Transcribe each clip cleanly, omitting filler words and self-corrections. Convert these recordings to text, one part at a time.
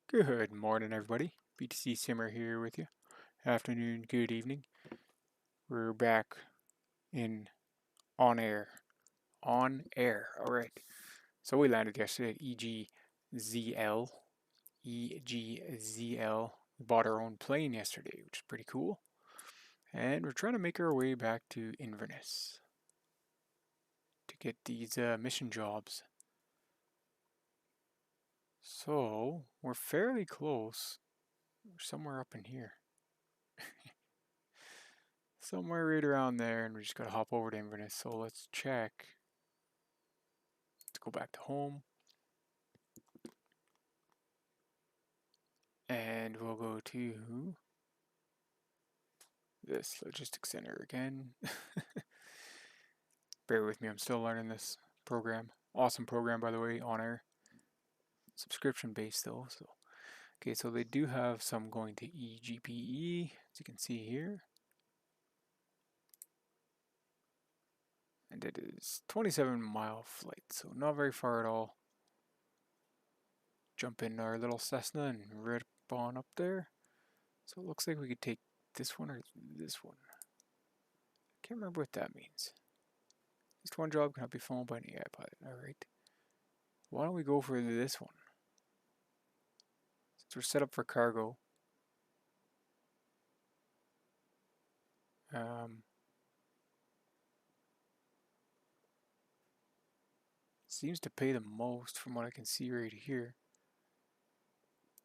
Good morning, everybody. BTC Simmer here with you. Afternoon, good evening. We're back in OnAir. OnAir, alright. So we landed yesterday at EGZL. EGZL. We bought our own plane yesterday, which is pretty cool. And we're trying to make our way back to Inverness to get these mission jobs. So we're fairly close. We're somewhere up in here. Somewhere right around there, and we just gotta hop over to Inverness. So let's check. Let's go back to home. And we'll go to this logistics center again. Bear with me, I'm still learning this program. Awesome program, by the way, OnAir. Subscription based though. So okay, so they do have some going to EGPE, as you can see here. And it is 27-mile flight, so not very far at all. Jump in our little Cessna and rip on up there. So it looks like we could take this one or this one. Can't remember what that means. At least one job cannot be flown by an AI pilot. Alright. Why don't we go for this one? Since we're set up for cargo. Seems to pay the most from what I can see right here.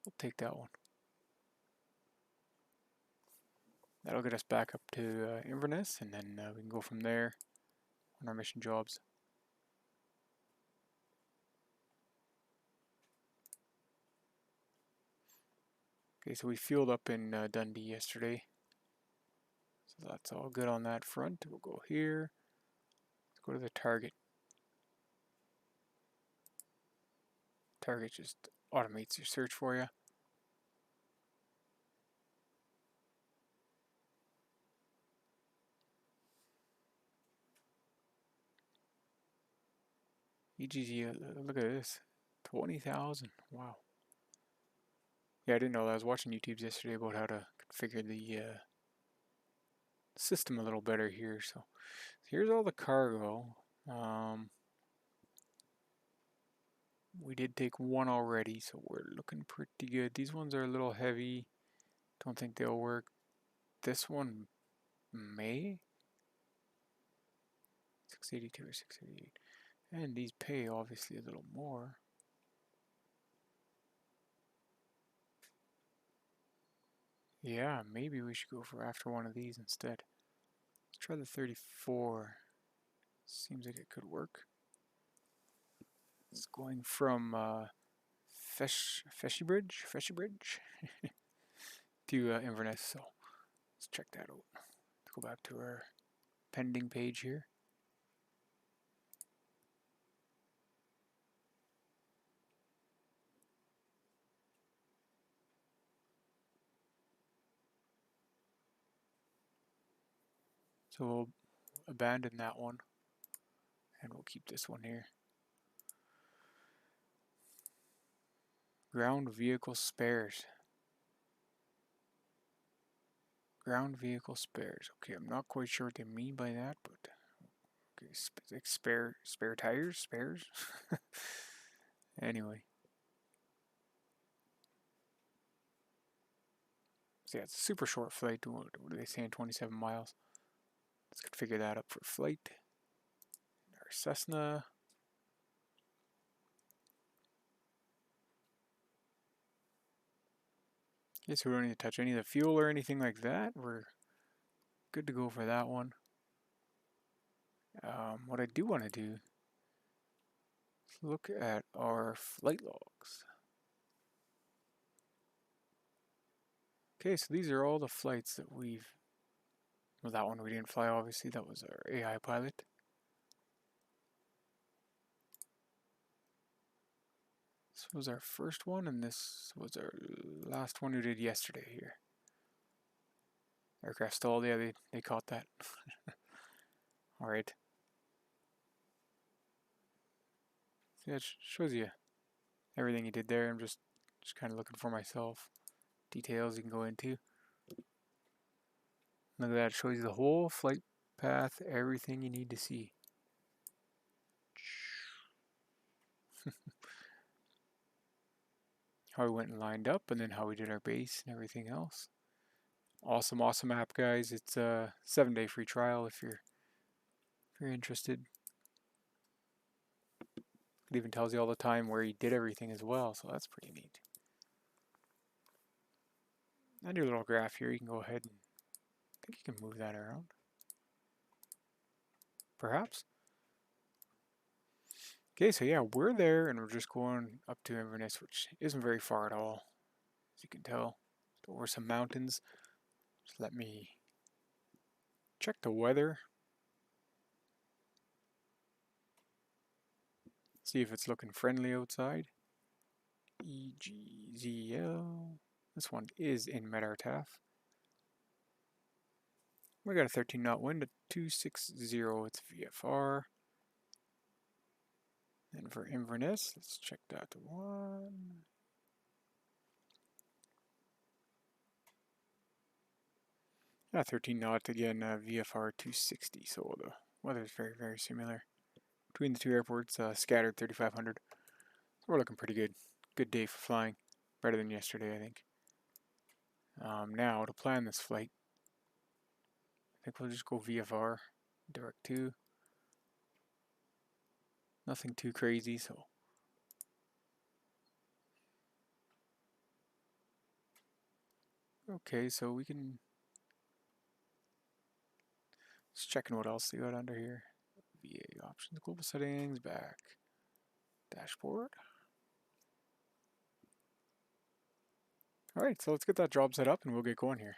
We'll take that one. That'll get us back up to Inverness, and then we can go from there on our mission jobs. Okay, so we fueled up in Dundee yesterday. So that's all good on that front. We'll go here. Let's go to the target. Target just automates your search for you. EGZL, look at this. 20,000. Wow. Yeah, I didn't know that. I was watching YouTubes yesterday about how to configure the system a little better here. So here's all the cargo. We did take one already, so we're looking pretty good. These ones are a little heavy. Don't think they'll work. This one may. 682 or 688. And these pay obviously a little more. Yeah, maybe we should go for after one of these instead. Let's try the 34. Seems like it could work. It's going from Feshiebridge to Inverness, so let's check that out. Let's go back to our pending page here. So we'll abandon that one, and we'll keep this one here. Ground vehicle spares. Ground vehicle spares. Okay, I'm not quite sure what they mean by that, but okay, like spare tires, spares. Anyway, so yeah, it's a super short flight. What are they saying? 27 miles. Let's configure that up for flight. Our Cessna. Okay, so we don't need to touch any of the fuel or anything like that. We're good to go for that one. What I do want to do is look at our flight logs. Okay, so these are all the flights that we've... Well, that one we didn't fly, obviously. That was our AI pilot. This was our first one, and this was our last one we did yesterday here. Aircraft stalled, yeah, they caught that. Alright. So yeah, it shows you everything you did there. I'm just Just kind of looking for myself. Details you can go into. Look at that, it shows you the whole flight path, everything you need to see. How we went and lined up, and then how we did our base and everything else. Awesome, awesome app, guys. It's a 7-day free trial if you're interested. It even tells you all the time where you did everything as well, so that's pretty neat. And your little graph here, you can go ahead and I think you can move that around. Perhaps. Okay, so yeah, we're there and we're just going up to Inverness, which isn't very far at all, as you can tell. Over some mountains. Just let me check the weather. See if it's looking friendly outside. EGZL. This one is in Medartaf. We got a 13 knot wind at 260. It's VFR. And for Inverness, let's check that one. Yeah, 13 knots again, VFR 260. So the weather is very, very similar between the two airports. Scattered 3,500. So we're looking pretty good. Good day for flying. Better than yesterday, I think. Now to plan this flight, I think we'll just go VFR direct to. Nothing too crazy, so. Okay, so we can. Just checking what else they got under here. VA options, global settings, back, dashboard. Alright, so let's get that job set up and we'll get going here.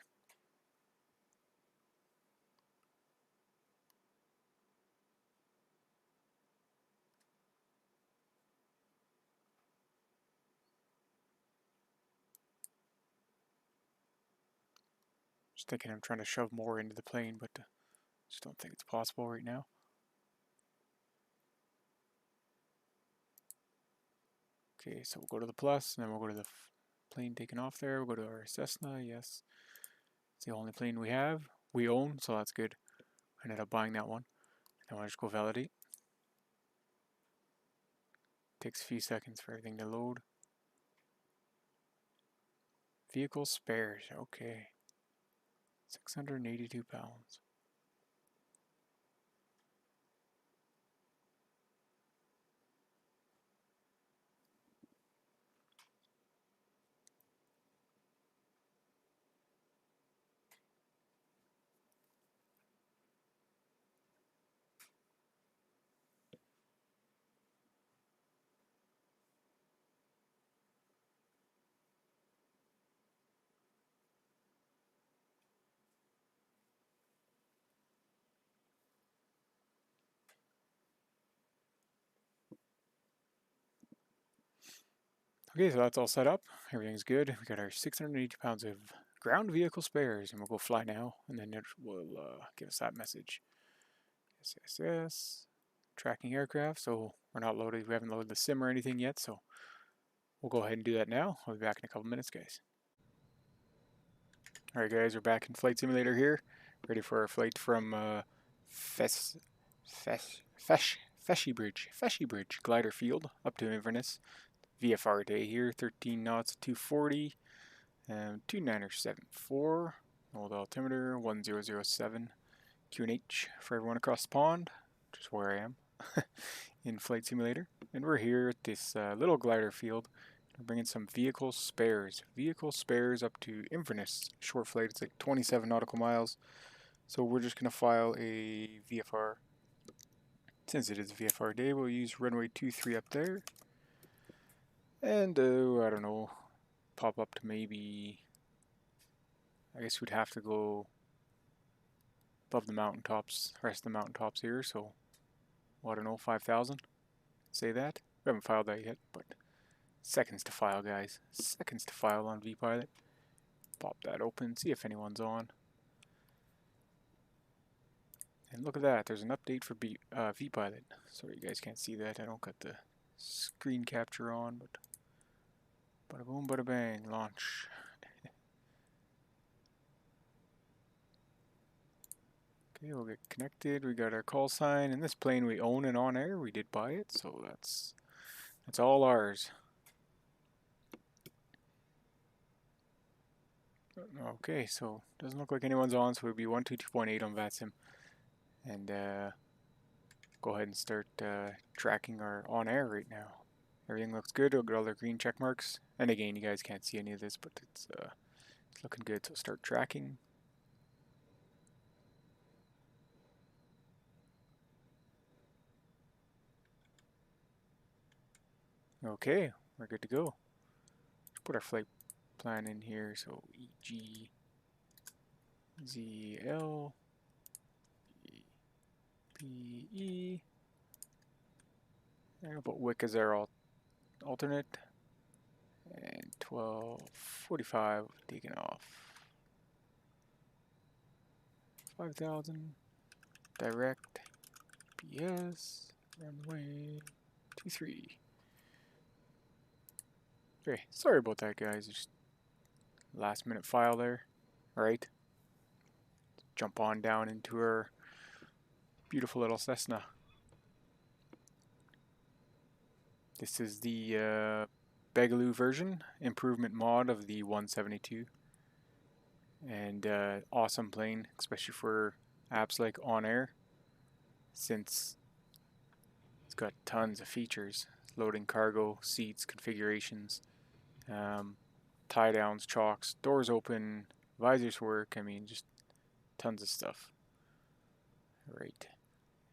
Just thinking I'm trying to shove more into the plane, but just don't think it's possible right now. Okay, so we'll go to the plus, and then we'll go to the plane taking off there. We'll go to our Cessna, yes. It's the only plane we own, so that's good. I ended up buying that one. Now I'll just go validate. Takes a few seconds for everything to load. Vehicle spares, okay. 682 pounds. Okay, so that's all set up. Everything's good. We got our 680 pounds of ground vehicle spares, and we'll go fly now, and then it will give us that message. SSS, tracking aircraft, so we're not loaded. We haven't loaded the sim or anything yet, so we'll go ahead and do that now. I'll be back in a couple minutes, guys. Alright guys, we're back in Flight Simulator here, ready for our flight from Feshiebridge Glider Field up to Inverness. VFR day here, 13 knots, 240, 2974, old altimeter, 1007, QNH for everyone across the pond, which is where I am in Flight Simulator. And we're here at this little glider field. We're bringing some vehicle spares up to Inverness. Short flight, it's like 27 nautical miles. So we're just going to file a VFR. Since it is VFR day, we'll use runway 23 up there. And, I don't know, pop up to maybe, I guess we'd have to go above the mountaintops, the rest of the mountaintops here, so, well, I don't know, 5,000, say that. We haven't filed that yet, but seconds to file, guys. Seconds to file on vPilot. Pop that open, see if anyone's on. And look at that, there's an update for vPilot. Sorry you guys can't see that, I don't got the screen capture on, but Bada boom, bada bang, launch. Okay, we'll get connected. We got our call sign, and this plane we own and OnAir. We did buy it, so that's all ours. Okay, so doesn't look like anyone's on, so we'll be 122.8 on Vatsim, and go ahead and start tracking our OnAir right now. Everything looks good. We'll get all the green check marks, and again, you guys can't see any of this, but it's looking good. So start tracking. Okay, we're good to go. Let's put our flight plan in here. So EGZL, EGPE, and I'll put WIC as our alternate, and 12:45 taken off. 5,000 direct PS runway 23. Okay, sorry about that, guys. Just last minute file there. Alright. Jump on down into our beautiful little Cessna. This is the Begaloo version, improvement mod of the 172. And awesome plane, especially for apps like OnAir, since it's got tons of features. Loading cargo, seats, configurations, tie downs, chocks, doors open, visors work, I mean, just tons of stuff. Right,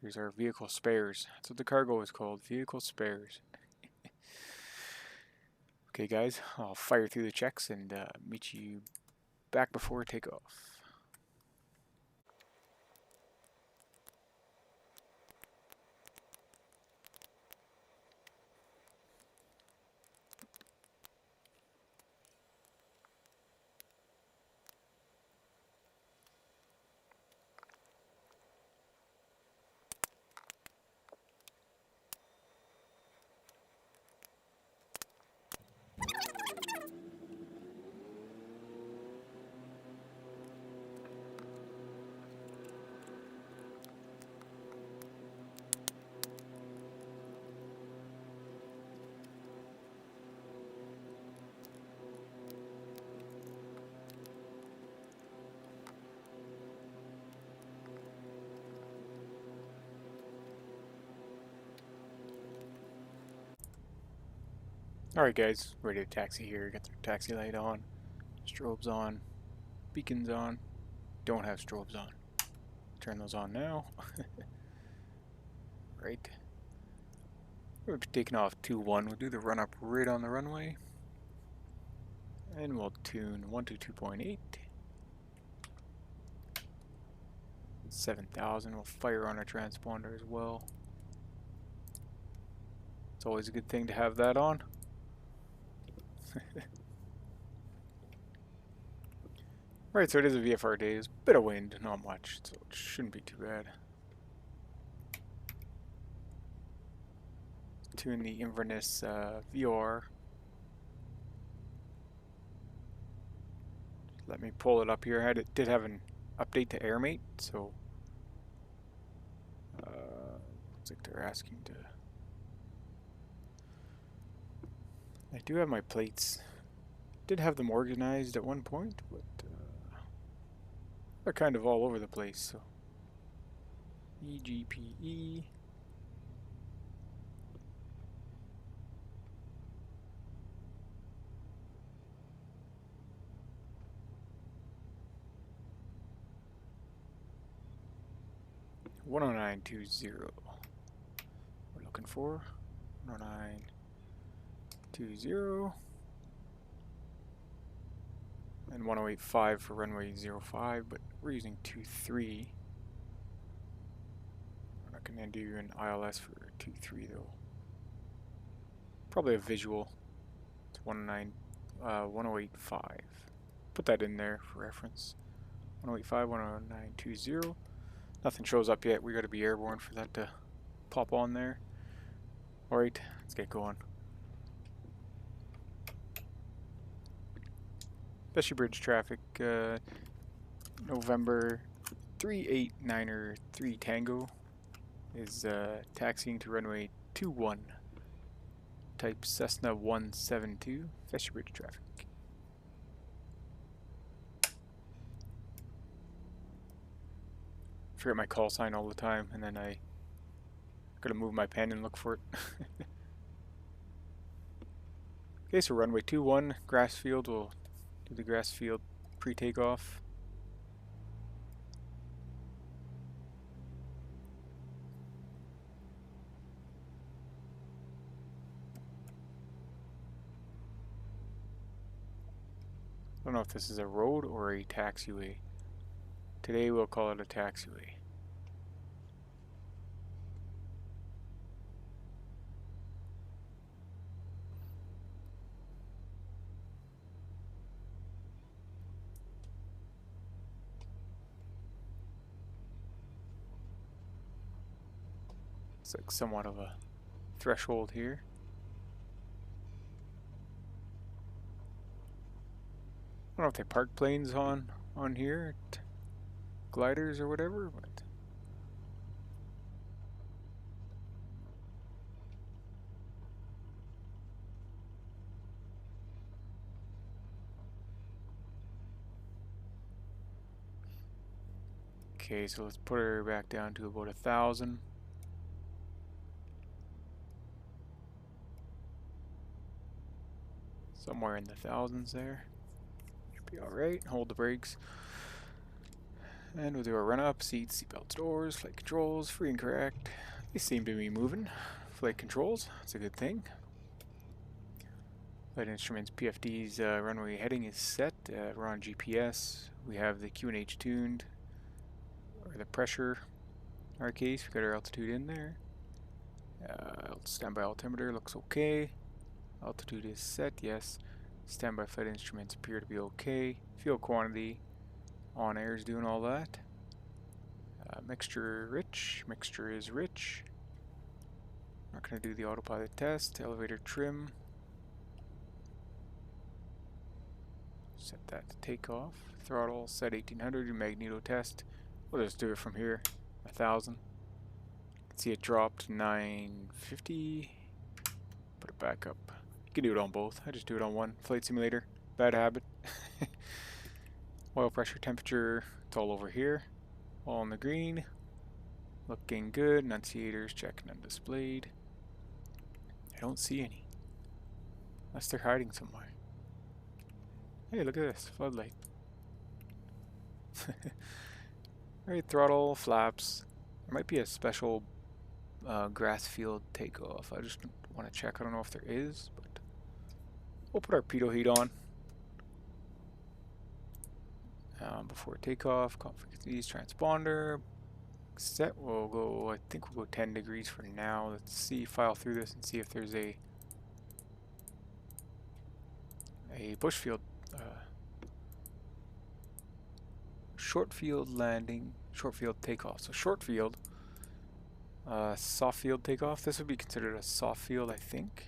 here's our vehicle spares. That's what the cargo is called, vehicle spares. Okay guys, I'll fire through the checks and meet you back before takeoff. Alright guys, ready to taxi here. Got the taxi light on, strobes on, beacons on. Don't have strobes on. Turn those on now. Right. We'll be taking off 2-1. We'll do the run up right on the runway. And we'll tune 122.8. 7,000. We'll fire on our transponder as well. It's always a good thing to have that on. Right, so it is a VFR day. There's a bit of wind, not much, so it shouldn't be too bad. Tune the Inverness VR. Let me pull it up here. I did have an update to Airmate, so looks like they're asking to. I do have my plates. Did have them organized at one point, but they're kind of all over the place. So EGPE. (10920). We're looking for 10920 and 1085 for runway 05, but we're using 23. We're not going to do an ILS for 23 though. Probably a visual. It's 1085. Put that in there for reference. 1085, 10920. Nothing shows up yet. We got to be airborne for that to pop on there. Alright, let's get going. Feshiebridge traffic, November 389er3 Tango is taxiing to runway 21, type Cessna 172, Feshiebridge traffic. Forget my call sign all the time, and then I gotta move my pen and look for it. Okay, so runway 21, grass field. We'll do the grass field pre-takeoff. I don't know if this is a road or a taxiway. Today we'll call it a taxiway. It's like somewhat of a threshold here. I don't know if they park planes on here, gliders or whatever, but okay, so let's put her back down to about 1,000. Somewhere in the thousands there. Should be alright. Hold the brakes. And we'll do a run up, seats, seatbelts, doors, flight controls, free and correct. They seem to be moving. Flight controls, that's a good thing. Flight instruments, PFD's runway heading is set. We're on GPS. We have the QNH tuned, or the pressure. In our case, we've got our altitude in there. Standby altimeter looks okay. Altitude is set, yes. Standby flight instruments appear to be okay. Fuel quantity, OnAir is doing all that. Mixture rich, mixture is rich. Not going to do the autopilot test. Elevator trim. Set that to takeoff. Throttle set 1800. Magneto test. We'll just do it from here. 1,000. See it dropped 950. Put it back up. You can do it on both. I just do it on one. Flight simulator. Bad habit. Oil pressure, temperature. It's all over here. All in the green. Looking good. Annunciators checking and displayed. I don't see any. Unless they're hiding somewhere. Hey, look at this. Floodlight. Alright, throttle, flaps. There might be a special grass field takeoff. I just want to check. I don't know if there is, but we'll put our pitot heat on before takeoff. Config transponder set. We'll go. I think we'll go 10 degrees for now. Let's see. File through this and see if there's a bush field, short field landing, short field takeoff. So short field. Soft field takeoff. This would be considered a soft field, I think.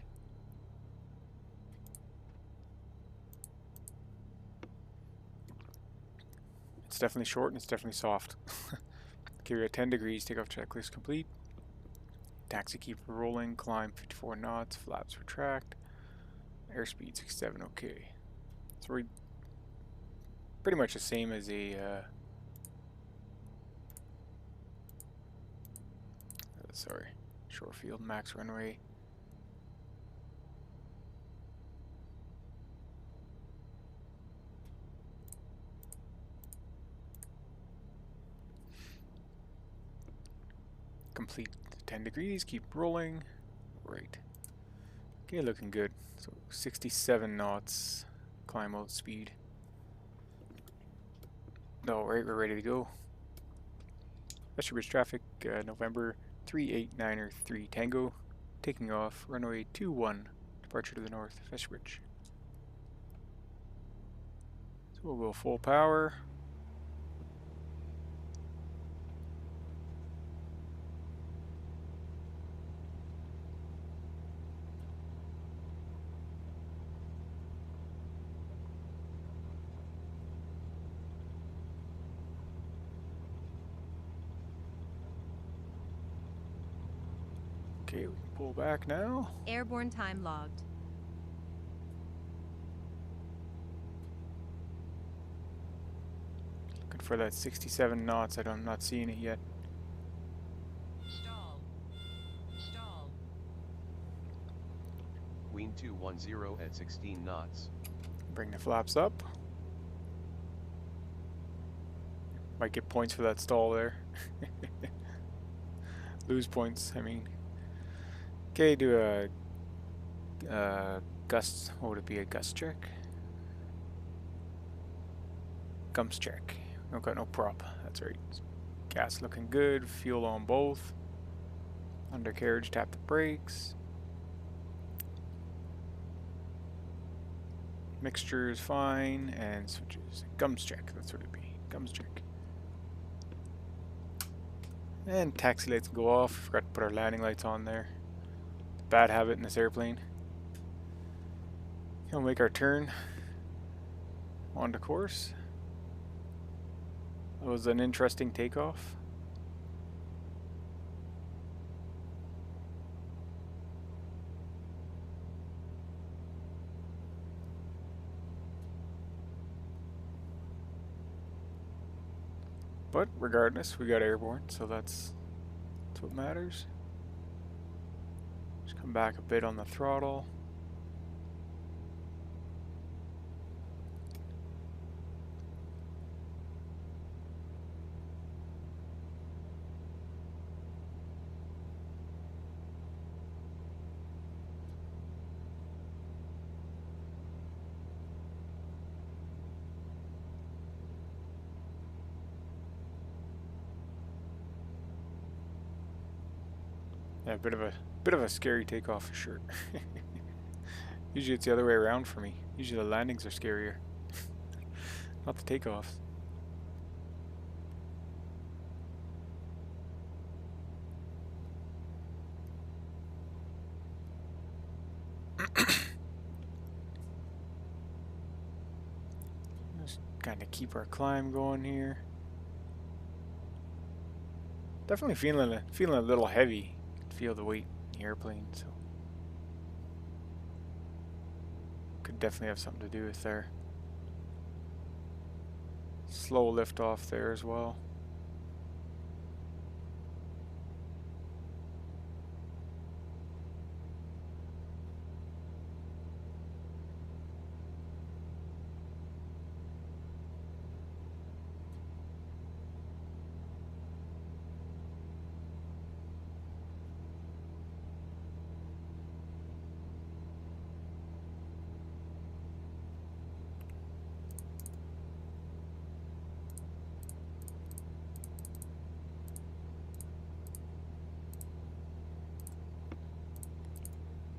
It's definitely short and it's definitely soft. Okay, we're at 10 degrees. Takeoff checklist complete. Taxi keep rolling. Climb 54 knots. Flaps retract. Airspeed 67. Okay. So we're pretty much the same as a sorry, short field max runway. Complete 10 degrees, keep rolling. Right. Okay, looking good. So 67 knots climb out speed. Alright, we're ready to go. Feshiebridge traffic, November 389er3 Tango, taking off, runway 21, departure to the north, Feshiebridge. So we'll go full power. Okay, we can pull back now. Airborne time logged. Looking for that 67 knots. I'm not seeing it yet. Stall. Stall. Wind 210 at 16 knots. Bring the flaps up. Might get points for that stall there. Lose points, I mean. Okay, do a gust. What would it be? A gust check? Gums check. Don't got no prop. That's right. Gas looking good. Fuel on both. Undercarriage, tap the brakes. Mixture is fine. And switches. Gums check. That's what it'd be. Gums check. And taxi lights go off. Forgot to put our landing lights on there. Bad habit in this airplane. We'll make our turn onto course. That was an interesting takeoff. But regardless, we got airborne, so that's what matters. Just come back a bit on the throttle. Yeah, a bit of a scary takeoff for sure. Usually it's the other way around for me. Usually the landings are scarier, not the takeoffs. Just kind of keep our climb going here. Definitely feeling a little heavy. You can feel the weight in the airplane, so could definitely have something to do with our slow lift off there as well.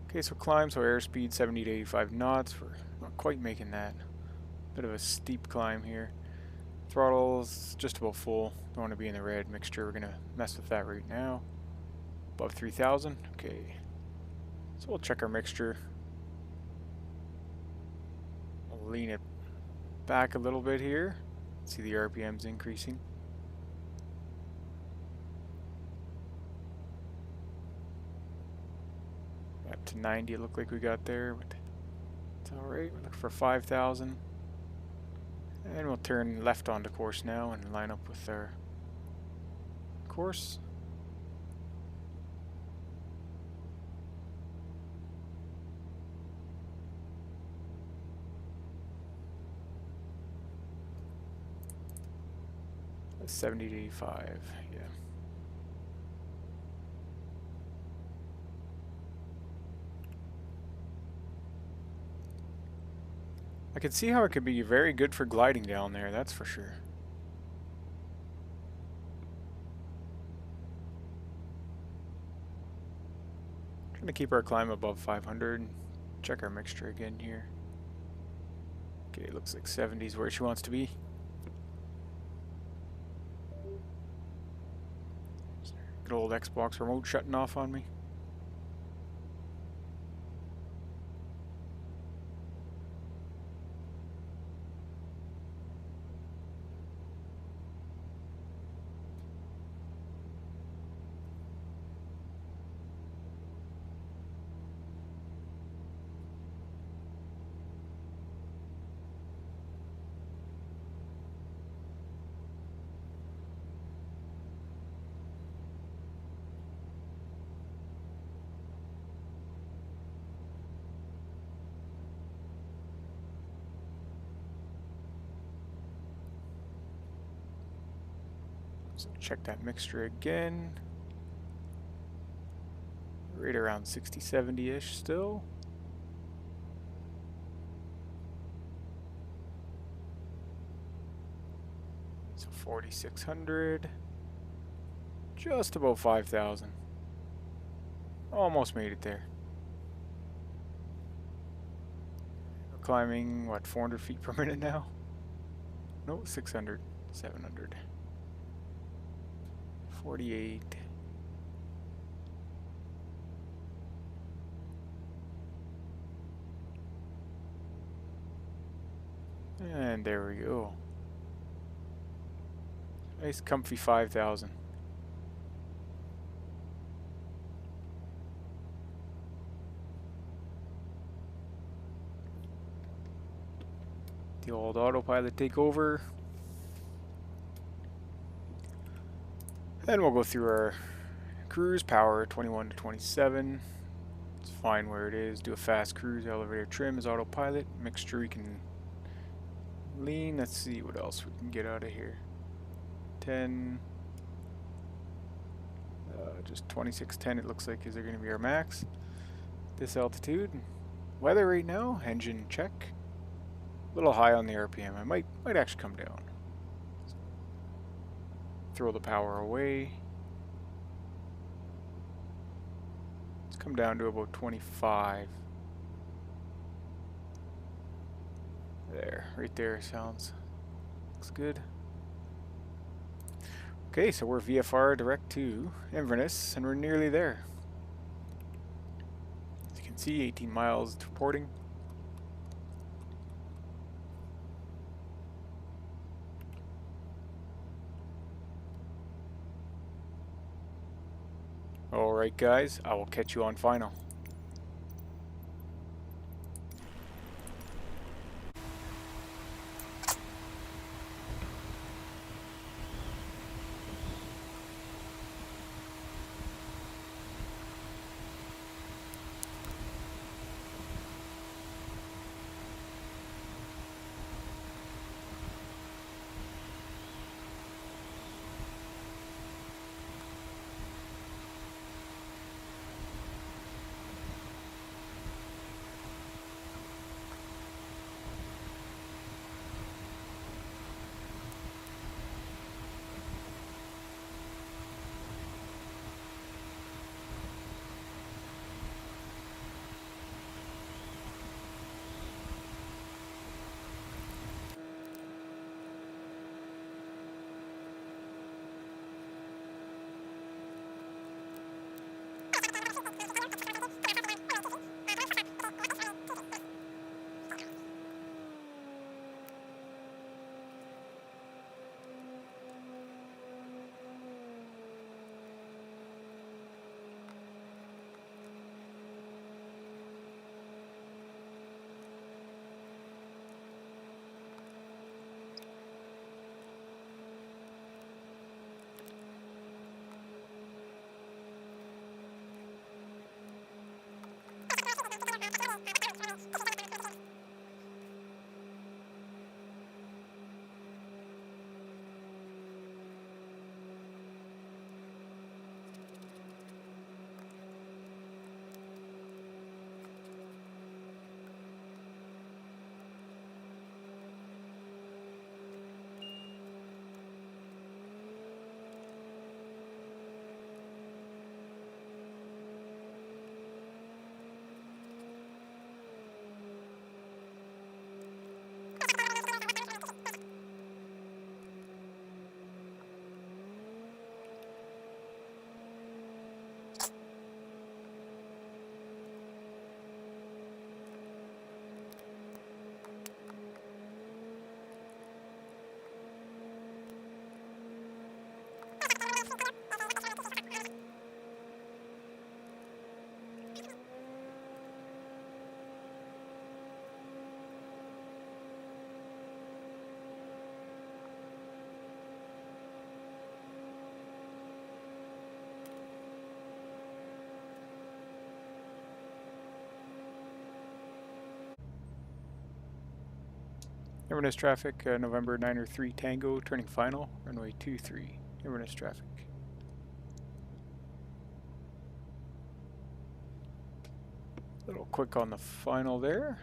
Okay, so climb, so airspeed 70 to 85 knots. We're not quite making that. Bit of a steep climb here. Throttle's just about full. Don't want to be in the red. Mixture, we're going to mess with that right now. Above 3,000. Okay. So we'll check our mixture. We'll lean it back a little bit here. See the RPMs increasing. Up to 90 it looked like we got there, but it's alright. We're looking for 5,000. And we'll turn left onto course now and line up with our course. That's 70 to 85, yeah. I can see how it could be very good for gliding down there, that's for sure. Trying to keep our climb above 500. Check our mixture again here. Okay, it looks like 70 is where she wants to be. Good old Xbox remote shutting off on me. So check that mixture again. Right around 60-70-ish still. So 4,600. Just about 5,000. Almost made it there. We're climbing, what, 400 feet per minute now? No, 600, 700. 48. And there we go. Nice comfy 5,000. The old autopilot takeover. And we'll go through our cruise power 21 to 27. It's fine where it is. Do a fast cruise, elevator trim is autopilot. Mixture we can lean. Let's see what else we can get out of here. 10. Just 2610 it looks like is going to be our max. This altitude. Weather right now, engine check. A little high on the RPM. I might actually come down. Throw the power away. Let's come down to about 25. There, right there sounds. Looks good. Okay, so we're VFR direct to Inverness, and we're nearly there. As you can see, 18 miles to reporting. Alright guys, I will catch you on final. Inverness traffic, November 903 Tango, turning final, runway 23. Inverness traffic. A little quick on the final there.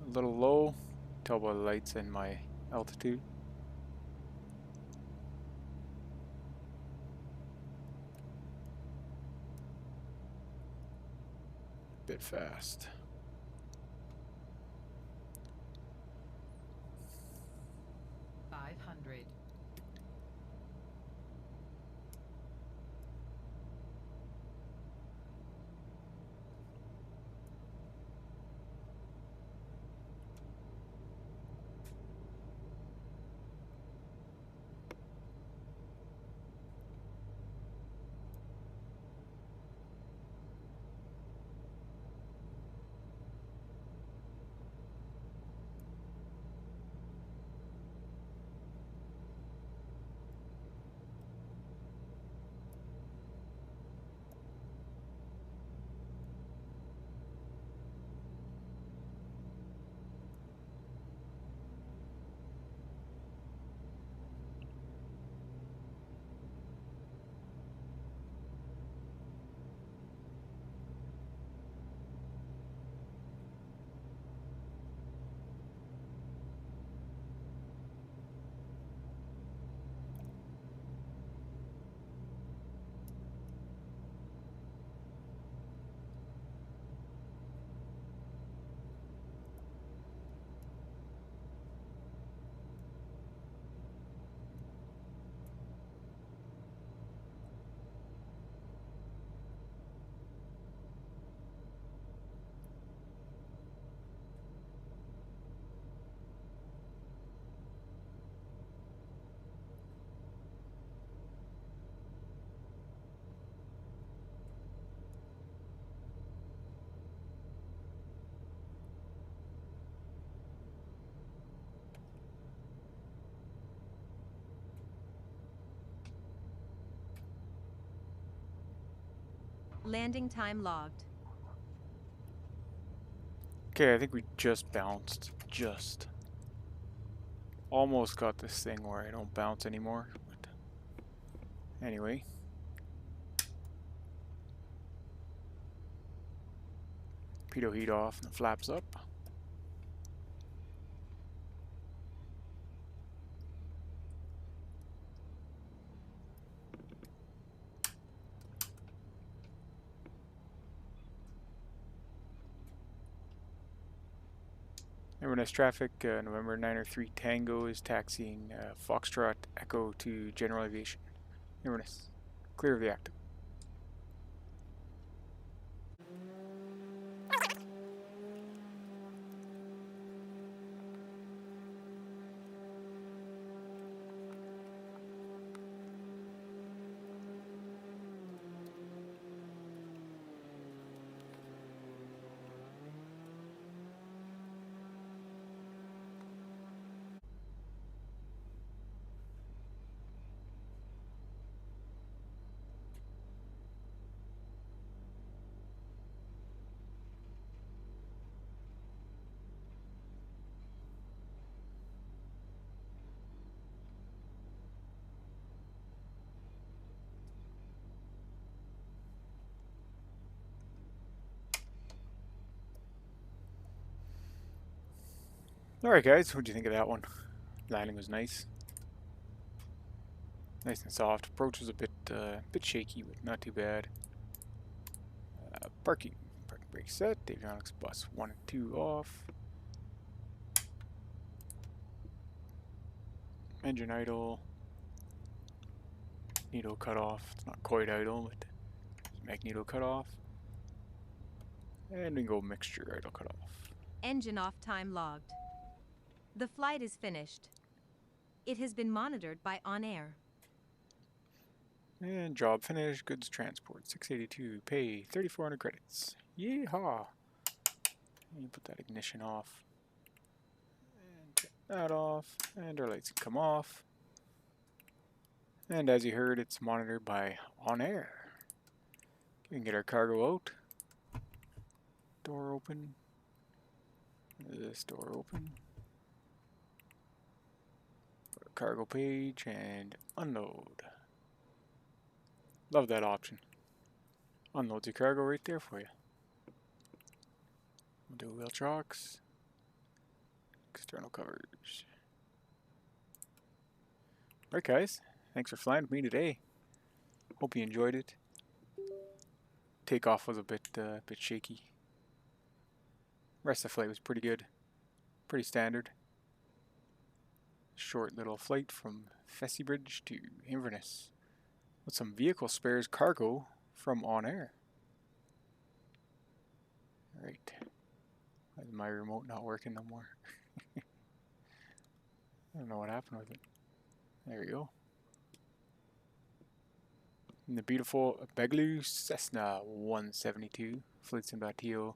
A little low. Tell by the lights and my altitude. Bit fast. Landing time logged. Okay, I think we just bounced. Just. Almost got this thing where I don't bounce anymore. But anyway. Pitot heat off and the flaps up. Inverness traffic, November 903 Tango is taxiing Foxtrot Echo to General Aviation. Inverness, clear of the active. Alright guys, what do you think of that one? Landing was nice. Nice and soft. Approach was a bit shaky, but not too bad. Parking brake set. Avionics bus 1 and 2 off. Engine idle. Magneto cut off. It's not quite idle, but magneto cut off. And we go mixture idle cut off. Engine off time logged. The flight is finished. It has been monitored by OnAir. And job finished. Goods transport 682. Pay 3,400 credits. Yeehaw! And put that ignition off. And get that off. And our lights can come off. And as you heard, it's monitored by OnAir. We can get our cargo out. Door open. This door open. Put our cargo page and unload. Love that option. Unloads your cargo right there for you. We'll do wheel chocks. External covers. Right guys, thanks for flying with me today. Hope you enjoyed it. Takeoff was a bit shaky. Rest of the flight was pretty good. Pretty standard. Short little flight from Feshiebridge to Inverness. With some vehicle spares cargo from OnAir. Right. Why is my remote not working no more? I don't know what happened with it. There we go. And the beautiful Begley Cessna 172 Flights.to,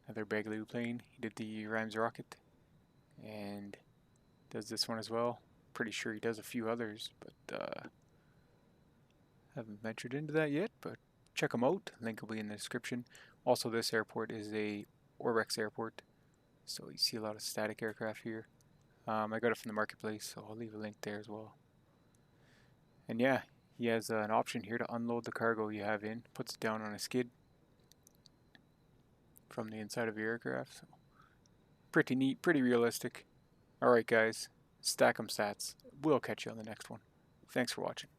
another Begley plane. He did the Rams rocket and does this one as well. Pretty sure he does a few others, but haven't ventured into that yet, but check him out. Link will be in the description. Also, this airport is a Orbex airport, so you see a lot of static aircraft here. I got it from the marketplace, so I'll leave a link there as well. And yeah, he has an option here to unload the cargo you have in. Puts it down on a skid from the inside of your aircraft. So pretty neat, pretty realistic. Alright guys, stack 'em sats. We'll catch you on the next one. Thanks for watching.